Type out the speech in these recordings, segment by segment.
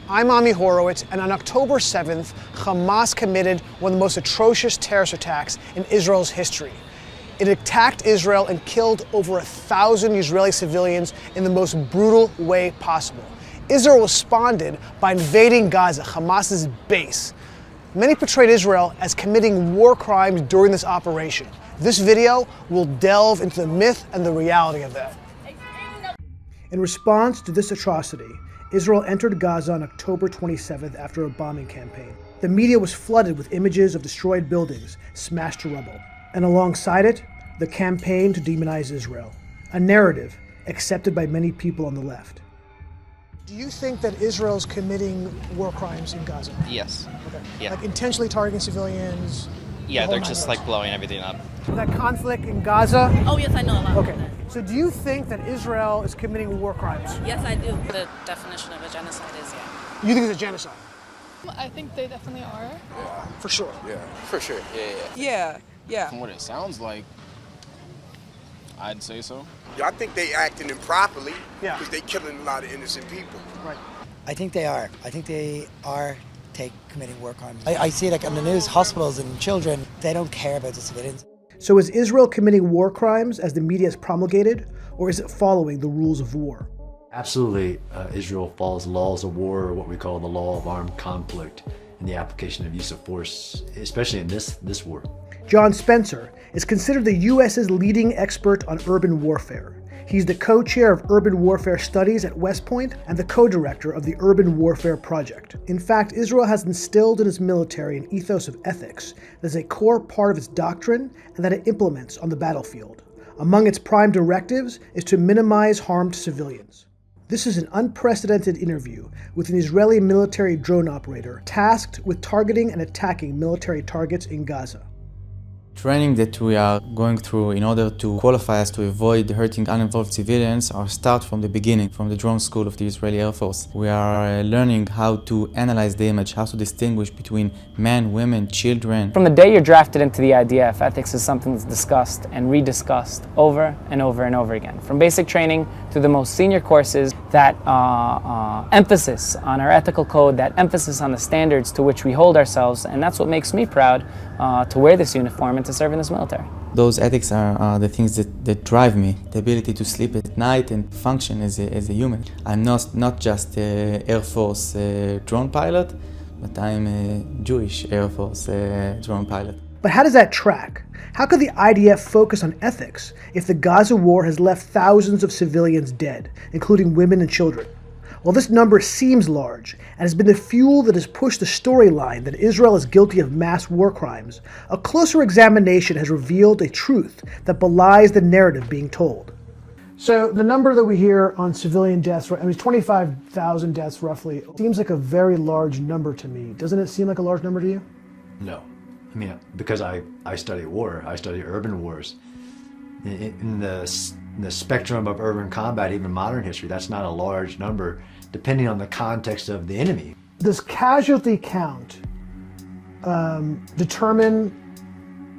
I'm Ami Horowitz, and on October 7th, Hamas committed one of the most atrocious terrorist attacks in Israel's history. It attacked Israel and killed over 1,000 Israeli civilians in the most brutal way possible. Israel responded by invading Gaza, Hamas's base. Many portrayed Israel as committing war crimes during this operation. This video will delve into the myth and the reality of that. In response to this atrocity, Israel entered Gaza on October 27th after a bombing campaign. The media was flooded with images of destroyed buildings smashed to rubble. And alongside it, the campaign to demonize Israel, a narrative accepted by many people on the left. Do you think that Israel's committing war crimes in Gaza? Yes. Okay. Yeah. Like intentionally targeting civilians? Yeah, they're just like blowing everything up. That conflict in Gaza? Oh yes, I know a lot Okay. about that. So do you think that Israel is committing war crimes? Yes, I do. The definition of a genocide is, yeah. You think it's a genocide? I think they definitely are. For sure. Yeah, for sure. Yeah. From what it sounds like, I'd say so. Yeah, I think they acting improperly Yeah. because they killing a lot of innocent people. Right. I think they are. I think they are committing war crimes. I see like on the news, hospitals and children, they don't care about the civilians. So is Israel committing war crimes as the media has promulgated, or is it following the rules of war? Absolutely, Israel follows laws of war, or what we call the law of armed conflict, and the application of use of force, especially in this war. John Spencer is considered the U.S.'s leading expert on urban warfare. He's the co-chair of Urban Warfare Studies at West Point and the co-director of the Urban Warfare Project. In fact, Israel has instilled in its military an ethos of ethics that is a core part of its doctrine and that it implements on the battlefield. Among its prime directives is to minimize harm to civilians. This is an unprecedented interview with an Israeli military drone operator tasked with targeting and attacking military targets in Gaza. Training that we are going through in order to qualify us to avoid hurting uninvolved civilians are start from the beginning, from the drone school of the Israeli Air Force. We are learning how to analyze the image, how to distinguish between men, women, children. From the day you're drafted into the IDF, ethics is something that's discussed and rediscussed over and over and over again. From basic training to the most senior courses, that emphasis on our ethical code, that emphasis on the standards to which we hold ourselves, and that's what makes me proud to wear this uniform and to serve in this military. Those ethics are the things that drive me, the ability to sleep at night and function as a human. I'm not just an Air Force drone pilot, but I'm a Jewish Air Force drone pilot. But how does that track? How could the IDF focus on ethics if the Gaza war has left thousands of civilians dead, including women and children? While this number seems large and has been the fuel that has pushed the storyline that Israel is guilty of mass war crimes, a closer examination has revealed a truth that belies the narrative being told. So the number that we hear on civilian deaths, I mean 25,000 deaths roughly, seems like a very large number to me. Doesn't it seem like a large number to you? No. I mean, because I study war, I study urban wars. In the spectrum of urban combat, even modern history, that's not a large number, depending on the context of the enemy. Does casualty count determine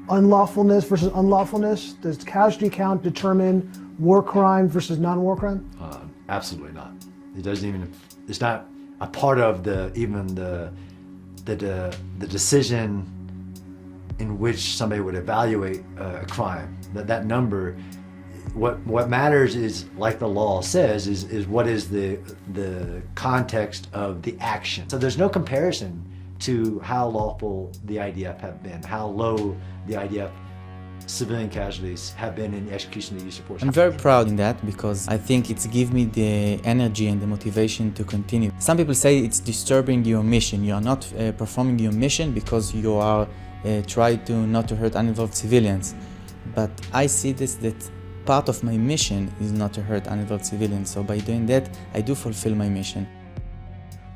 unlawfulness versus unlawfulness? Does casualty count determine war crime versus non-war crime? Absolutely not. It doesn't even. It's not a part of the decision in which somebody would evaluate a crime. That number. What matters is, like the law says, is what is the context of the action. So there's no comparison to how lawful the IDF have been, how low the IDF civilian casualties have been in the execution of the use of force. I'm very proud in that because I think it's give me the energy and the motivation to continue. Some people say it's disturbing your mission. You are not performing your mission because you are trying to not to hurt uninvolved civilians. But I see that part of my mission is not to hurt uninvolved civilians, so by doing that, I do fulfill my mission.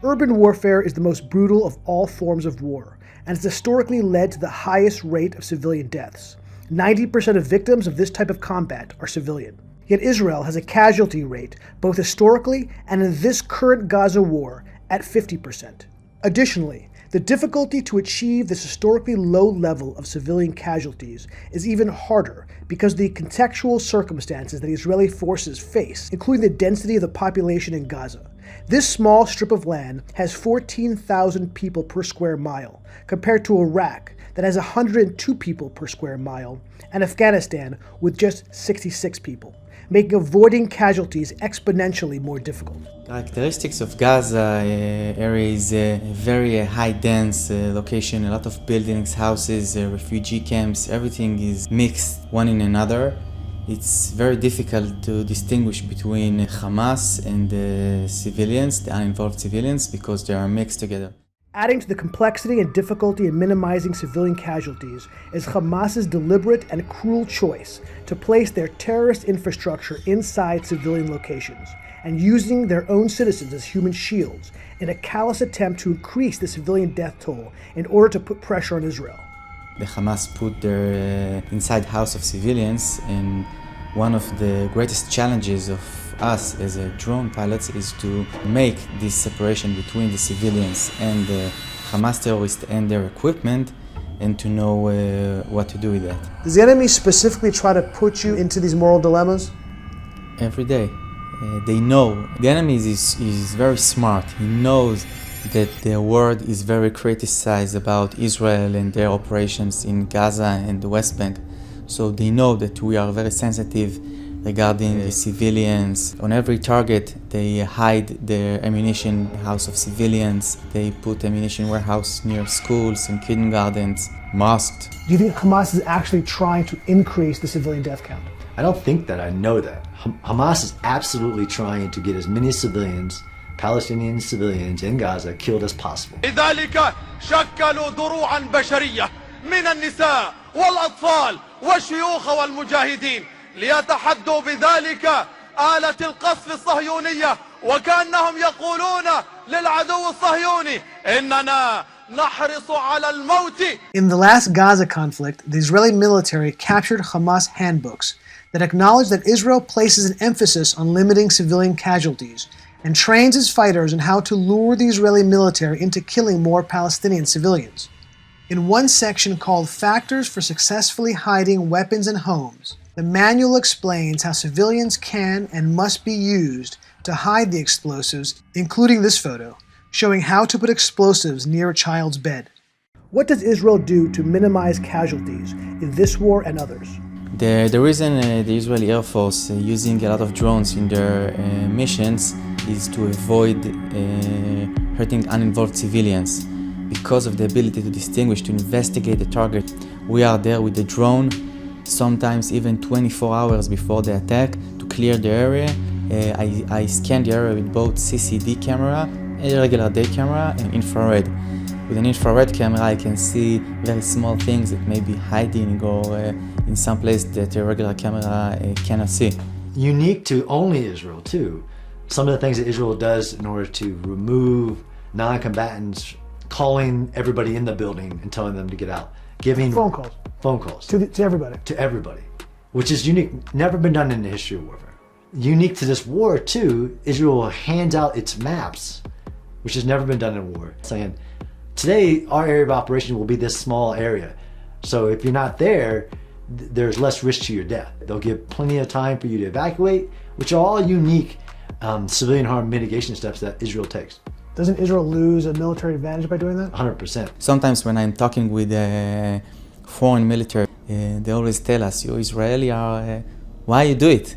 Urban warfare is the most brutal of all forms of war, and has historically led to the highest rate of civilian deaths. 90% of victims of this type of combat are civilian. Yet Israel has a casualty rate, both historically and in this current Gaza war, at 50%. Additionally, the difficulty to achieve this historically low level of civilian casualties is even harder because of the contextual circumstances that Israeli forces face, including the density of the population in Gaza, This small strip of land has 14,000 people per square mile, compared to Iraq that has 102 people per square mile, and Afghanistan with just 66 people, making avoiding casualties exponentially more difficult. Characteristics of Gaza area is a very high dense location, a lot of buildings, houses, refugee camps, everything is mixed one in another. It's very difficult to distinguish between Hamas and the civilians, the uninvolved civilians, because they are mixed together. Adding to the complexity and difficulty in minimizing civilian casualties is Hamas's deliberate and cruel choice to place their terrorist infrastructure inside civilian locations and using their own citizens as human shields in a callous attempt to increase the civilian death toll in order to put pressure on Israel. The Hamas put their inside house of civilians, and one of the greatest challenges of us as drone pilots is to make this separation between the civilians and the Hamas terrorists and their equipment, and to know what to do with that. Does the enemy specifically try to put you into these moral dilemmas? Every day. They know. The enemy is very smart. He knows that the world is very criticized about Israel and their operations in Gaza and the West Bank. So they know that we are very sensitive regarding the civilians. On every target, they hide their ammunition house of civilians. They put ammunition warehouse near schools and kindergartens, mosques. Do you think Hamas is actually trying to increase the civilian death count? I don't think that. I know that. Hamas is absolutely trying to get as many civilians, Palestinian civilians in Gaza, killed as possible. لذلك شكلوا دروعا بشرية من النساء والأطفال والشيوخ والمجاهدين ليتحدوا بذلك آلة القصف الصهيونية وكأنهم يقولون للعدو الصهيوني إننا نحرص على الموت. In the last Gaza conflict, the Israeli military captured Hamas handbooks that acknowledge that Israel places an emphasis on limiting civilian casualties and trains its fighters on how to lure the Israeli military into killing more Palestinian civilians. In one section called Factors for Successfully Hiding Weapons in Homes, the manual explains how civilians can and must be used to hide the explosives, including this photo, showing how to put explosives near a child's bed. What does Israel do to minimize casualties in this war and others? The reason the Israeli Air Force using a lot of drones in their missions is to avoid hurting uninvolved civilians. Because of the ability to distinguish, to investigate the target, we are there with the drone, sometimes even 24 hours before the attack, to clear the area. I scan the area with both CCD camera, a regular day camera, and infrared. With an infrared camera, I can see very small things that may be hiding or in some place that a regular camera cannot see. Unique to only Israel, too. Some of the things that Israel does in order to remove non-combatants, calling everybody in the building and telling them to get out. Giving phone calls. To everybody. To everybody, which is unique. Never been done in the history of warfare. Unique to this war, too, Israel hands out its maps, which has never been done in war, saying, today, our area of operation will be this small area. So if you're not there, there's less risk to your death. They'll give plenty of time for you to evacuate, which are all unique civilian harm mitigation steps that Israel takes. Doesn't Israel lose a military advantage by doing that? 100%. Sometimes when I'm talking with foreign military, they always tell us, you Israeli are, why you do it?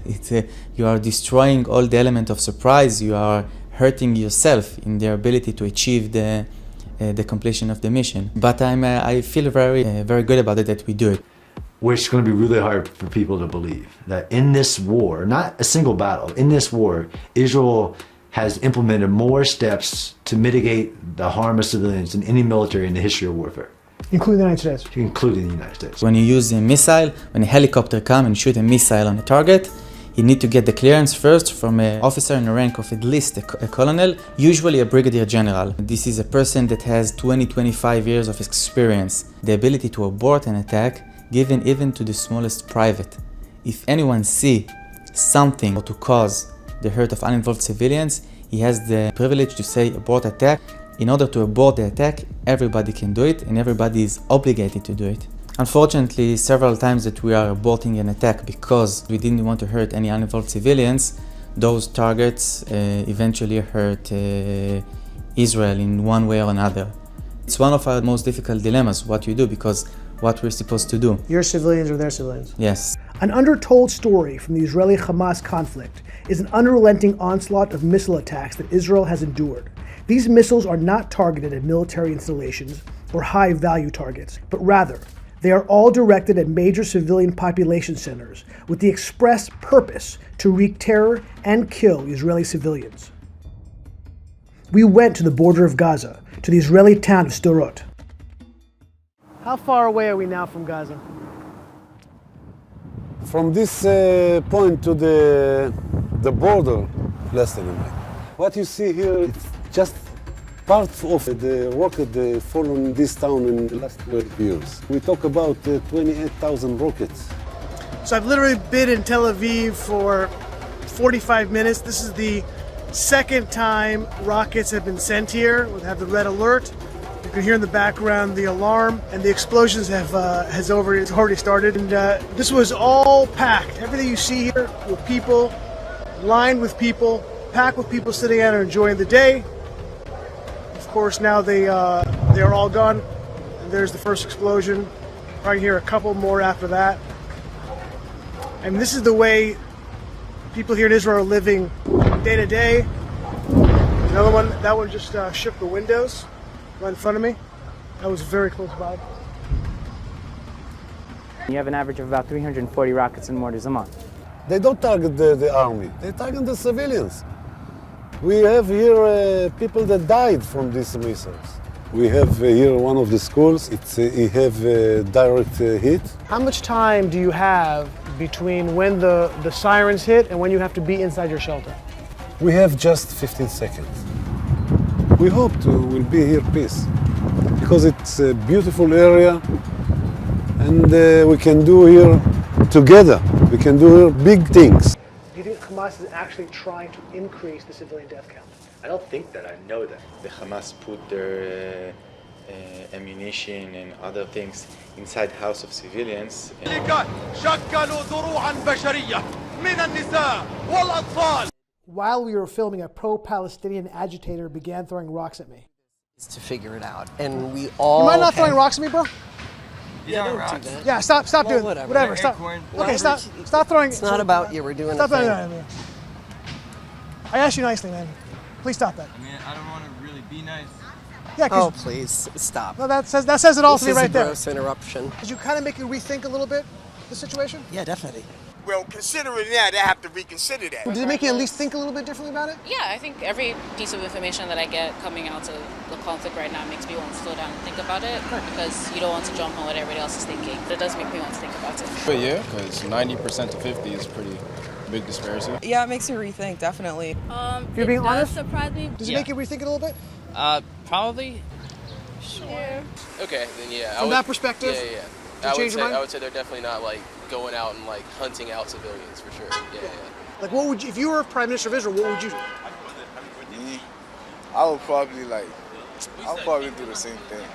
You are destroying all the element of surprise. You are hurting yourself in their ability to achieve the completion of the mission. But I feel very good about it that we do it. Which is going to be really hard for people to believe that in this war, not a single battle, in this war, Israel has implemented more steps to mitigate the harm of civilians than any military in the history of warfare. Including the United States. Including the United States. When you use a missile, when a helicopter comes and shoot a missile on a target, you need to get the clearance first from an officer in the rank of at least a colonel, usually a brigadier general. This is a person that has 20-25 years of experience. The ability to abort an attack, given even to the smallest private. If anyone see something or to cause the hurt of uninvolved civilians, he has the privilege to say abort attack. In order to abort the attack, everybody can do it and everybody is obligated to do it. Unfortunately, several times that we are aborting an attack because we didn't want to hurt any uninvolved civilians, those targets eventually hurt Israel in one way or another. It's one of our most difficult dilemmas, what you do, because what we're supposed to do. Your civilians or their civilians? Yes. An undertold story from the Israeli-Hamas conflict is an unrelenting onslaught of missile attacks that Israel has endured. These missiles are not targeted at military installations or high-value targets, but rather, they are all directed at major civilian population centers with the express purpose to wreak terror and kill Israeli civilians. We went to the border of Gaza, to the Israeli town of Sderot. How far away are we now from Gaza? From this point to the border, less than a mile. What you see here, it's just part of the rocket fallen in this town in the last 12 years. We talk about 28,000 rockets. So I've literally been in Tel Aviv for 45 minutes. This is the second time rockets have been sent here. We have the red alert. You can hear in the background the alarm, and the explosions has already started. And this was all packed. Everything you see here with people, lined with people, packed with people sitting out and enjoying the day. Of course, now they are all gone. And there's the first explosion. Right here, a couple more after that. And this is the way people here in Israel are living day to day. Another one, that one just shook the windows right in front of me. That was very close by. You have an average of about 340 rockets and mortars a month. They don't target the army, they target the civilians. We have here people that died from these missiles. We have here one of the schools, it have a direct hit. How much time do you have between when the sirens hit and when you have to be inside your shelter? We have just 15 seconds. We hope will be here peace, because it's a beautiful area and we can do here together, we can do here big things. Do you think Hamas is actually trying to increase the civilian death count? I don't think that. I know that. The Hamas put their ammunition and other things inside house of civilians. While we were filming, a pro-Palestinian agitator began throwing rocks at me. To figure it out, and we all. You mind not throwing rocks at me, bro? Yeah, don't do that. Yeah, stop doing whatever. Stop. Okay, stop throwing. It's not about you. We're doing stop a thing. That. I asked you nicely, man. Please stop that. I mean, I don't want to really be nice. Yeah. Oh, please stop. No, that says it all to me right there. This is a gross interruption. Did you kind of make you rethink a little bit the situation? Yeah, definitely. Well, considering that, I have to reconsider that. Did it make you at least think a little bit differently about it? Yeah, I think every piece of information that I get coming out of the conflict right now makes me want to slow down and think about it, because you don't want to jump on what everybody else is thinking. But it does make me want to think about it. But yeah, because 90% to 50 is pretty big disparity. Yeah, it makes you rethink, definitely. If you're being honest, surprise me. Does it make you rethink it a little bit? Probably. Sure. Okay, then yeah. From that perspective? Yeah. I would say they're definitely not like going out and like hunting out civilians for sure. Yeah. Like, what would you, if you were Prime Minister of Israel, what would you do? I would probably do the same thing.